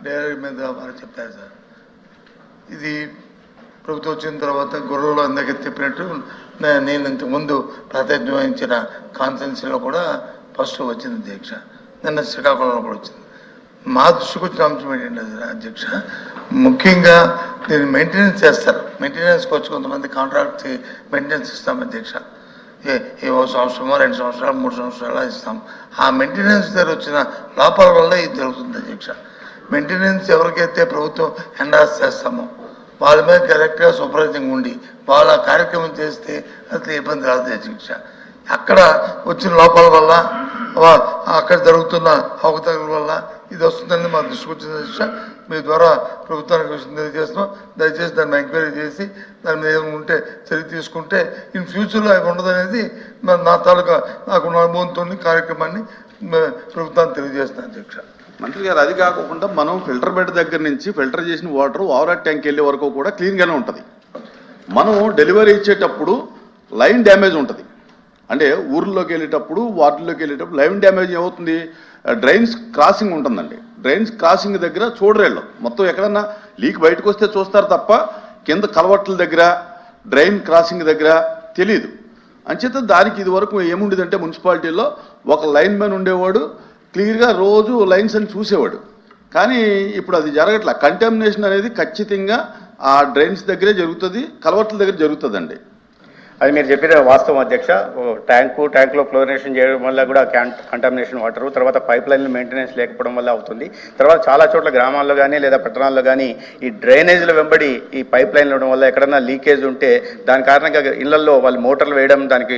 Dairy మీద వారు చెప్పారు సార్. ఇది ప్రభుత్వం వచ్చిన తర్వాత గొర్రెలు అందరికీ చెప్పినట్టు నేను ఇంతకుముందు ప్రాతినిధ్యం వహించిన కాన్ఫరెన్స్లో కూడా ఫస్ట్ వచ్చింది అధ్యక్ష. నిన్న శ్రీకాకుళంలో కూడా వచ్చింది. మా దృష్టికి వచ్చిన అంశం ఏంటంటే అధ్యక్ష, ముఖ్యంగా దీన్ని మెయింటెనెన్స్ చేస్తారు. మెయింటెనెన్స్కి వచ్చి కొంతమంది కాంట్రాక్ట్ మెయింటెనెన్స్ ఇస్తాం అధ్యక్ష. ఏవో సంవత్సరమో 2 సంవత్సరాలు 3 సంవత్సరాలు ఇస్తాం. ఆ మెయింటెనెన్స్ దగ్గర వచ్చిన లోపాల వల్ల ఇది జరుగుతుంది అధ్యక్ష. మెయింటెనెన్స్ ఎవరికైతే ప్రభుత్వం ఎండాస్ చేస్తామో వాళ్ళ మీద కరెక్ట్గా సూపర్వైజింగ్ ఉండి వాళ్ళ కార్యక్రమం చేస్తే అసలు ఇబ్బంది రాదు అధ్యక్ష. అక్కడ వచ్చిన లోపాల వల్ల అక్కడ జరుగుతున్న అవకతవకల వల్ల ఇది వస్తుందని మా దృష్టికి వచ్చింది అధ్యక్ష. మీ ద్వారా ప్రభుత్వానికి విషయం తెలియజేస్తున్నాం. దయచేసి దాన్ని ఎంక్వైరీ చేసి దాని మీద ఏమైనా ఉంటే చర్య తీసుకుంటే ఇన్ ఫ్యూచర్లో అవి ఉండదనేది నా తాలూకా నాకున్న అనుభవంతో కార్యక్రమాన్ని ప్రభుత్వానికి తెలియజేస్తున్నాను అధ్యక్ష. మంత్రి గారు, అది కాకుండా మనం ఫిల్టర్ బెడ్ దగ్గర నుంచి ఫిల్టర్ చేసిన వాటర్ ఓవర్ ట్యాంక్ వెళ్ళే వరకు కూడా క్లీన్గానే ఉంటుంది. మనం డెలివరీ ఇచ్చేటప్పుడు లైన్ డ్యామేజ్ ఉంటుంది. అంటే ఊర్లోకి వెళ్ళేటప్పుడు వార్డుల్లోకి వెళ్ళేటప్పుడు లైన్ డ్యామేజ్ ఏమవుతుంది, డ్రైన్స్ క్రాసింగ్ ఉంటుందండి. డ్రైన్స్ క్రాసింగ్ దగ్గర చూడరేళ్ళు మొత్తం ఎక్కడన్నా లీక్ బయటకు వస్తే చూస్తారు తప్ప కింద కలవట్ల దగ్గర డ్రైన్ క్రాసింగ్ దగ్గర తెలియదు. అంచేత దానికి ఇది వరకు ఏముండేదంటే మున్సిపాలిటీలో ఒక లైన్ మ్యాన్ ఉండేవాడు, క్లియర్గా రోజు లైన్స్ అని చూసేవాడు. కానీ ఇప్పుడు అది జరగట్లా. కంటామినేషన్ అనేది ఖచ్చితంగా ఆ డ్రైన్స్ దగ్గరే జరుగుతుంది, కలవట్ల దగ్గర జరుగుతుందండి. అది మీరు చెప్పిన వాస్తవం అధ్యక్ష. ట్యాంకులో ఫ్లోరినేషన్ చేయడం వల్ల కూడా కంటామినేషన్ వాటర్, తర్వాత పైప్ లైన్లు మెయింటెనెన్స్ లేకపోవడం వల్ల అవుతుంది. తర్వాత చాలా చోట్ల గ్రామాల్లో కానీ లేదా పట్టణాల్లో కానీ ఈ డ్రైనేజీల వెంబడి ఈ పైప్ లైన్లు ఉండడం వల్ల ఎక్కడన్నా లీకేజ్ ఉంటే దాని కారణంగా ఇళ్లలో వాళ్ళు మోటార్లు వేయడం, దానికి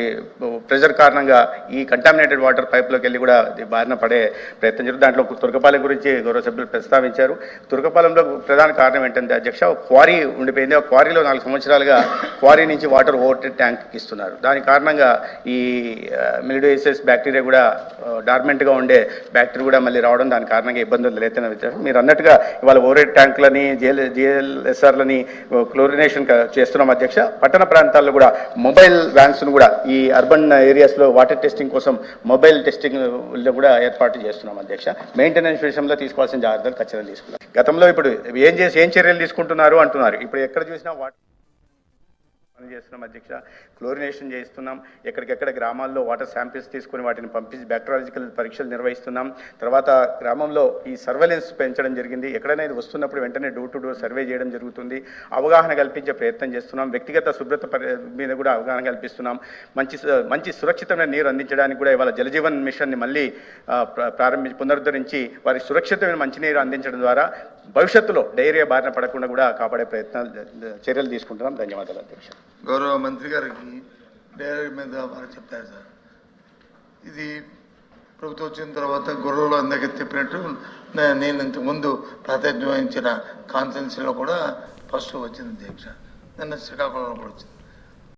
ప్రెషర్ కారణంగా ఈ కంటామినేటెడ్ వాటర్ పైప్లోకి వెళ్ళి కూడా బారిన పడే ప్రయత్నం జరుగుతుంది. దాంట్లో తుర్కపాలెం గురించి గౌరవ సభ్యులు ప్రస్తావించారు. తుర్కపాలెంలో ప్రధాన కారణం ఏంటంటే అధ్యక్ష, క్వారీ ఉండిపోయింది. ఆ క్వారీలో 4 సంవత్సరాలుగా క్వారీ నుంచి వాటర్ ఓవర్ ట్యాంక్ ఇస్తున్నారు. దాని కారణంగా ఈ మిలిడోసిస్ బ్యాక్టీరియా కూడా డార్మెంట్గా ఉండే బ్యాక్టీరియా కూడా మళ్ళీ రావడం, దాని కారణంగా ఇబ్బందులు లేతన వ్యత్యాసం. మీరు అన్నట్టుగా ఇవాళ ఓవర్ ట్యాంకులని జిఎల్ఎస్ఆర్లని క్లోరినేషన్ చేస్తున్నాం అధ్యక్ష. పట్టణ ప్రాంతాల్లో కూడా మొబైల్ వ్యాన్స్ను కూడా ఈ అర్బన్ ఏరియాస్లో వాటర్ టెస్టింగ్ కోసం మొబైల్ టెస్టింగ్ కూడా ఏర్పాటు చేస్తున్నాం అధ్యక్ష. మెయింటెనెన్స్ విషయంలో తీసుకోవాల్సిన జాగ్రత్తలు ఖచ్చితంగా తీసుకున్నాం. గతంలో ఇప్పుడు ఏం చర్యలు తీసుకుంటున్నారు అంటున్నారు. ఇప్పుడు ఎక్కడ చూసినా వాటర్ పని చేస్తున్నాం అధ్యక్ష. క్లోరినేషన్ చేస్తున్నాం. ఎక్కడికెక్కడ గ్రామాల్లో వాటర్ శాంపిల్స్ తీసుకుని వాటిని పంపించి బ్యాక్టీరియాలజికల్ పరీక్షలు నిర్వహిస్తున్నాం. తర్వాత గ్రామంలో ఈ సర్వేలెన్స్ పెంచడం జరిగింది. ఎక్కడైనా ఇది వస్తున్నప్పుడు వెంటనే డోర్ టు డోర్ సర్వే చేయడం జరుగుతుంది. అవగాహన కల్పించే ప్రయత్నం చేస్తున్నాం. వ్యక్తిగత శుభ్రత మీద కూడా అవగాహన కల్పిస్తున్నాం. మంచి సురక్షితమైన నీరు అందించడానికి కూడా ఇవాళ జలజీవన్ మిషన్ని మళ్ళీ పునరుద్ధరించి వారి సురక్షితమైన మంచినీరు అందించడం ద్వారా భవిష్యత్తులో డైరియా బారిన పడకుండా కూడా కాపాడే చర్యలు తీసుకుంటున్నాం. ధన్యవాదాలు అధ్యక్ష. గౌరవ మంత్రి గారికి డైరీ మీద వారు చెప్పారు సార్. ఇది ప్రభుత్వం వచ్చిన తర్వాత గొర్రెలు అందరికీ చెప్పినట్టు నేను ఇంతకుముందు ప్రాతినిధ్యం వహించిన కాన్ఫరెన్స్లో కూడా ఫస్ట్ వచ్చింది అధ్యక్ష. నిన్న శ్రీకాకుళంలో కూడా వచ్చింది.